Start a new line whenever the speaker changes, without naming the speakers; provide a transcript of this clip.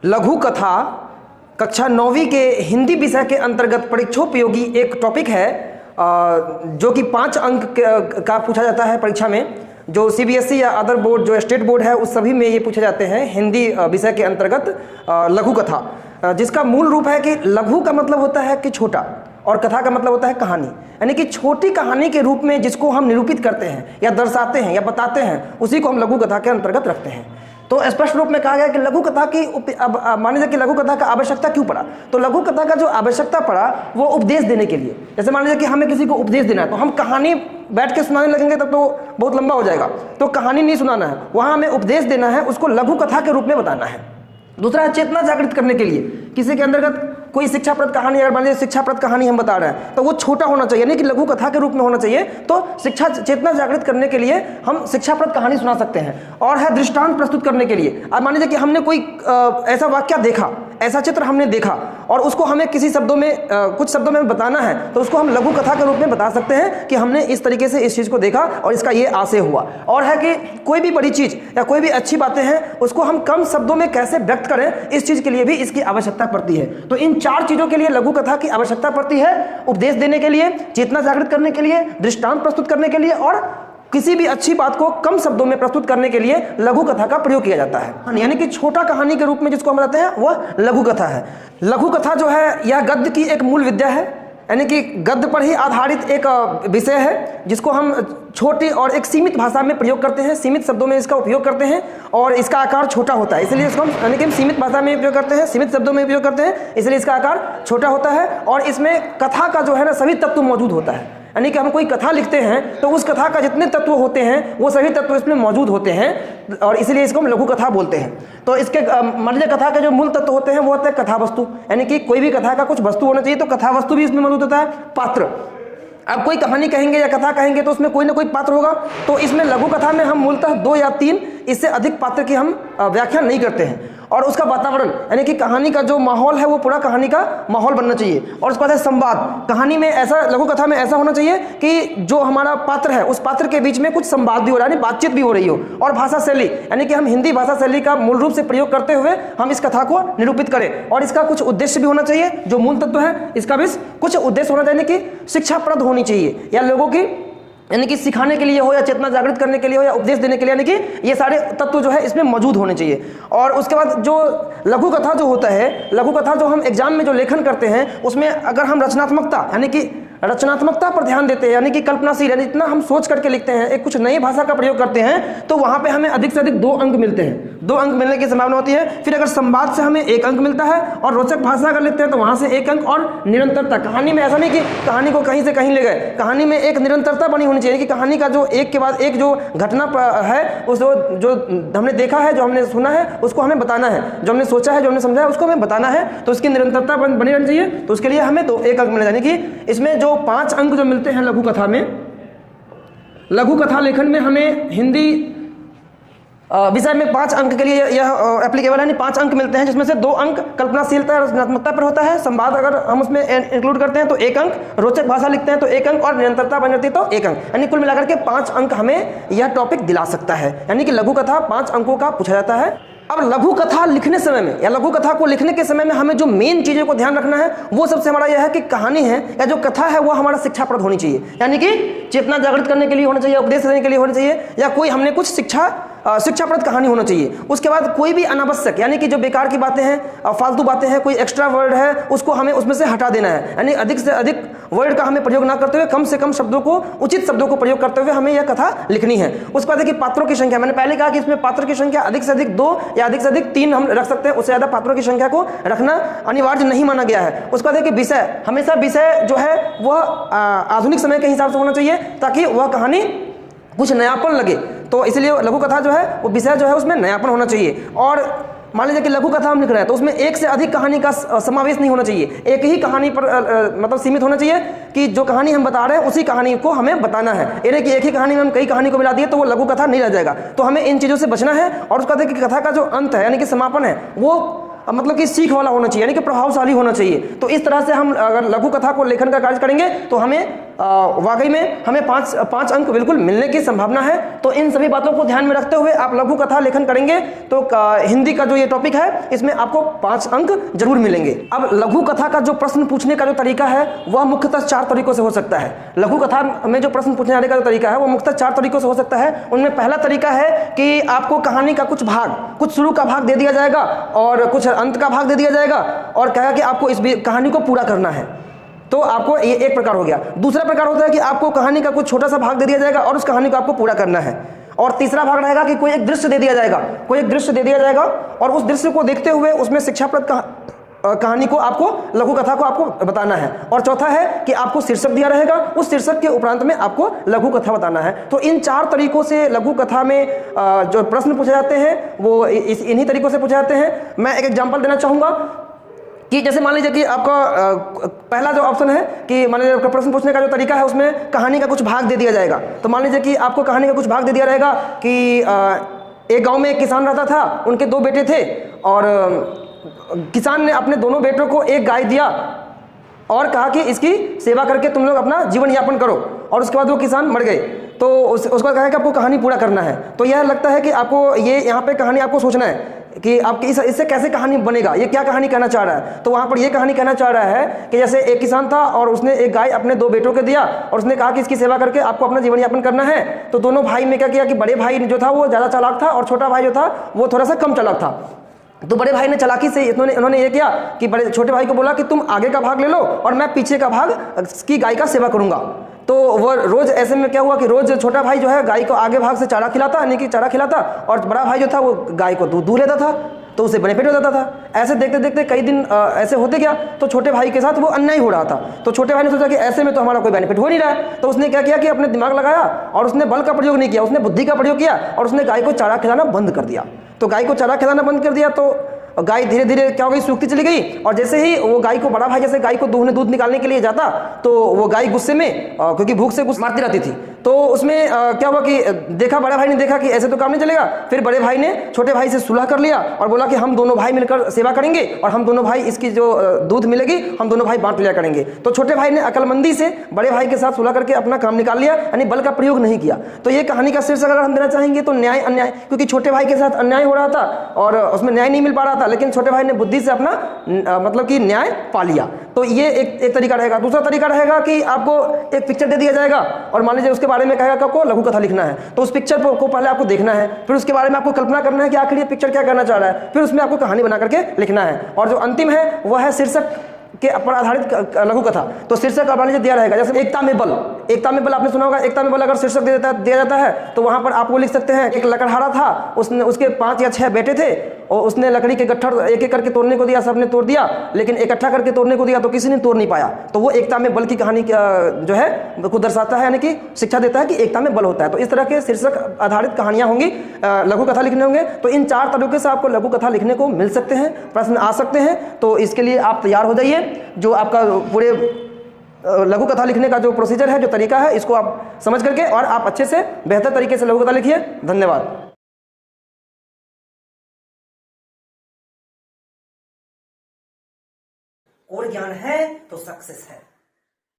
लघु कथा कक्षा 9वीं के हिंदी विषय के अंतर्गत परीक्षोपयोगी एक टॉपिक है जो कि 5 अंक का पूछा जाता है परीक्षा में। जो सीबीएसई या अदर बोर्ड जो स्टेट बोर्ड है उस सभी में ये पूछे जाते हैं हिंदी विषय के अंतर्गत लघु कथा, जिसका मूल रूप है कि लघु का मतलब होता है कि छोटा और कथा का मतलब होता है कहानी, यानी कि छोटी कहानी के रूप में जिसको हम निरूपित करते हैं या दर्शाते हैं या बताते हैं उसी को हम लघु कथा के अंतर्गत रखते हैं। तो स्पष्ट रूप में कहा गया कि लघु कथा की अब मान लीजिए कि लघु कथा का आवश्यकता क्यों पड़ा, तो लघु कथा का जो आवश्यकता पड़ा वो उपदेश देने के लिए। जैसे मान लीजिए कि हमें किसी को उपदेश देना है तो हम कहानी बैठ के सुनाने लगेंगे तब तो बहुत लंबा हो जाएगा, तो कहानी नहीं सुनाना है, वहाँ हमें उपदेश देना है, उसको लघु कथा के रूप में बताना है। दूसरा है चेतना जागृत करने के लिए, किसी के अंतर्गत कोई शिक्षाप्रद कहानी, अगर मान लीजिए शिक्षाप्रद कहानी हम बता रहे हैं तो वो छोटा होना चाहिए, यानी कि लघु कथा के रूप में होना चाहिए। तो शिक्षा चेतना जागृत करने के लिए हम शिक्षाप्रद कहानी सुना सकते हैं। और है दृष्टांत प्रस्तुत करने के लिए, अब मान लीजिए कि हमने कोई ऐसा वाक्य देखा, ऐसा चित्र हमने देखा और उसको हमें किसी शब्दों में कुछ शब्दों में बताना है, तो उसको हम लघु कथा के रूप में बता सकते हैं कि हमने इस तरीके से इस चीज़ को देखा और इसका ये आशय हुआ। और है कि कोई भी बड़ी चीज़ या कोई भी अच्छी बातें हैं उसको हम कम शब्दों में कैसे व्यक्त करें, इस चीज़ के लिए भी इसकी आवश्यकता पड़ती है। तो इन 4 चीज़ों के लिए लघु कथा की आवश्यकता पड़ती है: उपदेश देने के लिए, चेतना जागृत करने के लिए, दृष्टांत प्रस्तुत करने के लिए और किसी भी अच्छी बात को कम शब्दों में प्रस्तुत करने के लिए लघु कथा का प्रयोग किया जाता है। यानी कि छोटा कहानी के रूप में जिसको हम बताते हैं वह लघु कथा है। लघु कथा जो है यह गद्य की एक मूल विद्या है, यानी कि गद्य पर ही आधारित एक विषय है जिसको हम छोटी और एक सीमित भाषा में प्रयोग करते हैं, सीमित शब्दों में इसका उपयोग करते हैं और इसका आकार छोटा होता है, इसलिए इसको हम यानी कि हम सीमित भाषा में उपयोग करते हैं, सीमित शब्दों में उपयोग करते हैं, इसलिए इसका आकार छोटा होता है। और इसमें कथा का जो है ना सभी तत्व मौजूद होता है, यानी कि हम कोई कथा लिखते हैं तो उस कथा का जितने तत्व होते हैं वो सभी तत्व इसमें मौजूद होते हैं और इसलिए इसको हम लघु कथा बोलते हैं। तो इसके मान लीजिए कथा के जो मूल तत्व होते हैं वो होते हैं कथा वस्तु, यानी कि कोई भी कथा का कुछ वस्तु होना चाहिए, तो कथा वस्तु भी इसमें मौजूद होता है। पात्र, अब कोई कहानी कहेंगे या कथा कहेंगे तो उसमें कोई ना कोई पात्र होगा, तो इसमें लघु कथा में हम मूलतः 2 या 3 इससे अधिक पात्र की हम व्याख्या नहीं करते हैं। और उसका वातावरण, यानी कि कहानी का जो माहौल है वो पूरा कहानी का माहौल बनना चाहिए। और उसके बाद है संवाद, कहानी में ऐसा, लघु कथा में ऐसा होना चाहिए कि जो हमारा पात्र है उस पात्र के बीच में कुछ संवाद भी हो रहा है, यानी बातचीत भी हो रही हो। और भाषा शैली, यानी कि हम हिंदी भाषा शैली का मूल रूप से प्रयोग करते हुए हम इस कथा को निरूपित करें। और इसका कुछ उद्देश्य भी होना चाहिए, जो मूल तत्व है इसका भी कुछ उद्देश्य होना चाहिए कि शिक्षाप्रद होनी चाहिए या लोगों की, यानी कि सिखाने के लिए हो या चेतना जागृत करने के लिए हो या उपदेश देने के लिए, यानी कि ये सारे तत्व जो है इसमें मौजूद होने चाहिए। और उसके बाद जो लघु कथा जो होता है, लघु कथा जो हम एग्जाम में जो लेखन करते हैं उसमें अगर हम रचनात्मकता, यानी कि रचनात्मकता पर ध्यान देते हैं, यानी कि कल्पनाशील, यानी इतना हम सोच करके लिखते हैं, एक कुछ नई भाषा का प्रयोग करते हैं, तो वहाँ पे हमें अधिक से अधिक 2 अंक मिलते हैं, 2 अंक मिलने की संभावना होती है। फिर अगर संवाद से हमें 1 अंक मिलता है और रोचक भाषा अगर लिखते हैं तो वहाँ से 1 अंक। और निरंतरता, कहानी में ऐसा नहीं कि कहानी को कहीं से कहीं ले गए, कहानी में एक निरंतरता बनी होनी चाहिए कि कहानी का जो एक के बाद एक जो घटना है उस जो हमने देखा है, जो हमने सुना है उसको हमें बताना है, जो हमने सोचा है, जो हमने समझा है उसको हमें बताना है, तो उसकी निरंतरता बनी रहनी चाहिए। तो उसके लिए हमें 1 अंक मिलना, यानी कि इसमें जो 5 अंक जो मिलते हैं लघु कथा में, लघु कथा लेखन में हमें हिंदी विषय में 5 अंक के लिए यह एप्लीकेबल है, यानी 5 अंक मिलते हैं, जिसमें से 2 अंक कल्पनाशीलता और रचनात्मकता पर होता है, संवाद अगर हम उसमें इंक्लूड करते हैं तो 1 अंक, रोचक भाषा लिखते हैं तो 1 अंक और निरंतरता बनी रहती है तो 1 अंक, यानी कुल मिलाकर के 5 अंक हमें यह टॉपिक दिला सकता है। यानी कि लघु कथा 5 अंकों का पूछा जाता है। अब लघु कथा लिखने समय में या लघु कथा को लिखने के समय में हमें जो मेन चीज़ों को ध्यान रखना है वो सबसे हमारा यह है कि कहानी है या जो कथा है वो हमारा शिक्षाप्रद होनी चाहिए, यानी कि चेतना जागृत करने के लिए होना चाहिए, उपदेश देने के लिए होना चाहिए, या कोई हमने कुछ शिक्षाप्रद कहानी होना चाहिए। उसके बाद कोई भी अनावश्यक, यानी कि जो बेकार की बातें हैं, फालतू बातें हैं, कोई एक्स्ट्रा वर्ड है उसको हमें उसमें से हटा देना है, यानी अधिक से अधिक वर्ड का हमें प्रयोग ना करते हुए कम से कम शब्दों को, उचित शब्दों को प्रयोग करते हुए हमें यह कथा लिखनी है। उसके बाद देखिए पात्रों की संख्या, मैंने पहले कहा कि इसमें पात्र की संख्या अधिक से अधिक 2 या अधिक से अधिक 3 हम रख सकते हैं, उससे ज़्यादा पात्रों की संख्या को रखना अनिवार्य नहीं माना गया है। उसके बाद देखिए विषय, हमेशा विषय जो है वह आधुनिक समय के हिसाब से होना चाहिए ताकि वह कहानी कुछ नयापन लगे, तो इसलिए लघु कथा जो है वो विषय जो है उसमें नयापन होना चाहिए। और मान लीजिए कि लघु कथा हम लिख रहे हैं तो उसमें 1 से अधिक कहानी का समावेश नहीं होना चाहिए, एक ही कहानी पर मतलब सीमित होना चाहिए कि जो कहानी हम बता रहे हैं उसी कहानी को हमें बताना है, यानी कि एक ही कहानी में हम कई कहानी को मिला दिए तो वो लघु कथा नहीं रह जाएगा। तो हमें इन चीज़ों से बचना है। और उसका देखिए कथा का जो अंत है यानी कि समापन है वो मतलब कि सीख वाला होना चाहिए, यानी कि प्रभावशाली होना चाहिए। तो इस तरह से हम अगर लघु कथा को लेखन का कार्य करेंगे तो हमें वाकई में हमें पाँच अंक बिल्कुल मिलने की संभावना है। तो इन सभी बातों को ध्यान में रखते हुए आप लघु कथा लेखन करेंगे तो हिंदी का जो ये टॉपिक है इसमें आपको 5 अंक जरूर मिलेंगे। अब लघु कथा का जो प्रश्न पूछने का जो तरीका है वह मुख्यतः 4 तरीकों से हो सकता है। लघु कथा में जो प्रश्न पूछने जाने का जो तरीका है वो मुख्यतः 4 तरीकों से हो सकता है। उनमें पहला तरीका है कि आपको कहानी का कुछ भाग, कुछ शुरू का भाग दे दिया जाएगा और कुछ अंत का भाग दे दिया जाएगा और कहेगा कि आपको इस कहानी को पूरा करना है, तो आपको ये एक प्रकार हो गया। दूसरा प्रकार होता है कि आपको कहानी का कुछ छोटा सा भाग दे दिया जाएगा और उस कहानी को आपको पूरा करना है। और तीसरा भाग रहेगा कि कोई एक दृश्य दे दिया जाएगा, कोई एक दृश्य दे दिया जाएगा और उस दृश्य को देखते हुए उसमें शिक्षाप्रद कहानी को आपको, लघु कथा को आपको बताना है। और चौथा है कि आपको शीर्षक दिया रहेगा, उस शीर्षक के उपरांत में आपको लघु कथा बताना है। तो इन 4 तरीकों से लघु कथा में जो प्रश्न पूछे जाते हैं वो इन्हीं तरीकों से पूछे जाते हैं। मैं एक एग्जांपल देना चाहूँगा कि जैसे मान लीजिए कि आपका पहला जो ऑप्शन है कि मान लीजिए प्रश्न पूछने का जो तरीका है उसमें कहानी का कुछ भाग दे दिया जाएगा। तो मान लीजिए कि आपको कहानी का कुछ भाग दे दिया रहेगा कि एक गांव में एक किसान रहता था, उनके 2 बेटे थे और किसान ने अपने दोनों बेटों को एक गाय दिया और कहा कि इसकी सेवा करके तुम लोग अपना जीवन यापन करो, और उसके बाद वो किसान मर गए। तो उसके बाद कहा कि आपको कहानी पूरा करना है। तो यह लगता है कि आपको ये यहाँ पे कहानी आपको सोचना है कि आपकी इससे कैसे कहानी बनेगा, ये क्या कहानी कहना चाह रहा है। तो वहाँ पर ये कहानी कहना चाह रहा है कि जैसे एक किसान था और उसने एक गाय अपने 2 बेटों को दिया और उसने कहा कि इसकी सेवा करके आपको अपना जीवन यापन करना है। तो दोनों भाई में क्या किया कि बड़े भाई जो था वो ज़्यादा चालाक था और छोटा भाई जो था वो थोड़ा सा कम चालाक था। तो बड़े भाई ने चालाकी से उन्होंने ये किया कि छोटे भाई को बोला कि तुम आगे का भाग ले लो और मैं पीछे का भाग की गाय का सेवा करूंगा। तो वो रोज ऐसे में क्या हुआ कि रोज छोटा भाई जो है गाय को आगे भाग से चारा खिलाता, यानी कि चारा खिलाता, और बड़ा भाई जो था वो गाय को दूध लेता था, तो उसे बेनिफिट हो जाता था। ऐसे देखते देखते कई दिन ऐसे होते गया तो छोटे भाई के साथ वो अन्याय हो रहा था। तो छोटे भाई ने सोचा कि ऐसे में तो हमारा कोई बेनिफिट हो नहीं रहा है। तो उसने क्या किया कि अपने दिमाग लगाया और उसने बल का प्रयोग नहीं किया, उसने बुद्धि का प्रयोग किया और उसने गाय को चारा खिलाना बंद कर दिया। तो गाय को चारा खिलाना बंद कर दिया तो गाय धीरे धीरे क्या हो गई, सूखती चली गई। और जैसे ही वो गाय को, बड़ा भाई जैसे गाय को दूध निकालने के लिए जाता तो वो गाय गुस्से में, क्योंकि भूख से मारती रहती थी, तो उसमें क्या हुआ कि देखा, बड़ा भाई ने देखा कि ऐसे तो काम नहीं चलेगा। फिर बड़े भाई ने छोटे भाई से सुलह कर लिया और बोला कि हम दोनों भाई मिलकर सेवा करेंगे और हम दोनों भाई इसकी जो दूध मिलेगी हम दोनों भाई बांट लिया करेंगे। तो छोटे भाई ने अकलमंदी से बड़े भाई के साथ सुलह करके अपना काम निकाल लिया, यानी बल का प्रयोग नहीं किया। तो ये कहानी का शीर्षक अगर हम देना चाहेंगे तो न्याय अन्याय, क्योंकि छोटे भाई के साथ अन्याय हो रहा था और उसमें न्याय नहीं मिल पा रहा था, लेकिन छोटे भाई ने बुद्धि से अपना मतलब कि न्याय पा लिया। तो ये एक तरीका रहेगा। दूसरा तरीका रहेगा कि आपको एक पिक्चर दे दिया जाएगा और मान लीजिए उसके बारे में कहेगा कि आपको लघु कथा लिखना है। तो उस पिक्चर को पहले आपको देखना है, फिर उसके बारे में आपको कल्पना करना है कि आखिर ये पिक्चर क्या कहना चाह रहा है, फिर उसमें आपको कहानी बना करके लिखना है। और जो अंतिम है वह है शीर्षक के पर आधारित लघु कथा। तो शीर्षक मान लीजिए दिया रहेगा, जैसे एकता में बल। एकता में बल आपने सुना होगा। एकता में बल अगर शीर्षक दिया जाता है तो वहां पर आपको लिख सकते हैं, एक लकड़हारा था, उसके 5 या 6 बेटे थे और उसने लकड़ी के गट्ठर एक एक करके तोड़ने को दिया, सबने तोड़ दिया, लेकिन इकट्ठा करके तोड़ने को दिया तो किसी ने तोड़ नहीं पाया। तो वो एकता में बल की कहानी जो है को दर्शाता है, यानी कि शिक्षा देता है कि एकता में बल होता है। तो इस तरह के शीर्षक आधारित कहानियां होंगी, लघु कथा लिखने होंगे। तो इन 4 तरीके से आपको लघु कथा लिखने को मिल सकते हैं, प्रश्न आ सकते हैं। तो इसके लिए आप तैयार हो जाइए। जो आपका पूरे लघु कथा लिखने का जो प्रोसीजर है, जो तरीका है, इसको आप समझ करके और आप अच्छे से बेहतर तरीके से लघु कथा लिखिए। धन्यवाद। और ज्ञान है तो सक्सेस है।